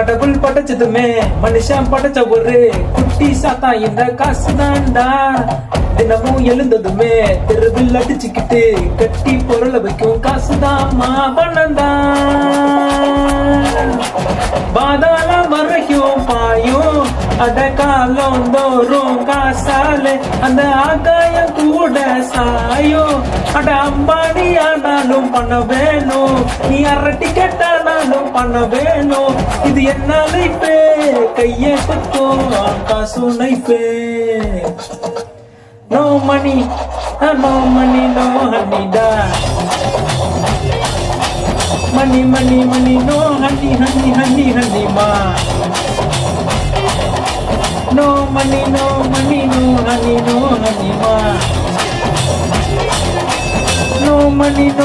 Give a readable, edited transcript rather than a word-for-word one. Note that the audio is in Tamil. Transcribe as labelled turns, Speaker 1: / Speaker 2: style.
Speaker 1: கடவுள் படைச்சதுமே மனுஷன் படைச்ச ஒரு குட்டி சாத்தா இந்த காசு தான்டா. தினமும் எழுந்ததுமே தெருவில் அடிச்சுக்கிட்டு கட்டி பொருளை வைக்கும் காசுதாம்மா பணம்தான். பாதாளம் வரைக்கும் பாயும் அட காலம் தோறும் காசாலே அந்த ஆகாயம் கூட சாயும். அட அம்பானி ஆனாலும் பண்ண வேணும், நீ அரட்டி கேட்டானாலும் பண்ண வேணும். இது என்ன லைஃபே, கையை பத்தும் காசு நைஃபே. No money, no money, no honey da. Money, money, money, no honey, honey, honey, honey ma. No money, no money, no honey, no honey ma. No money, no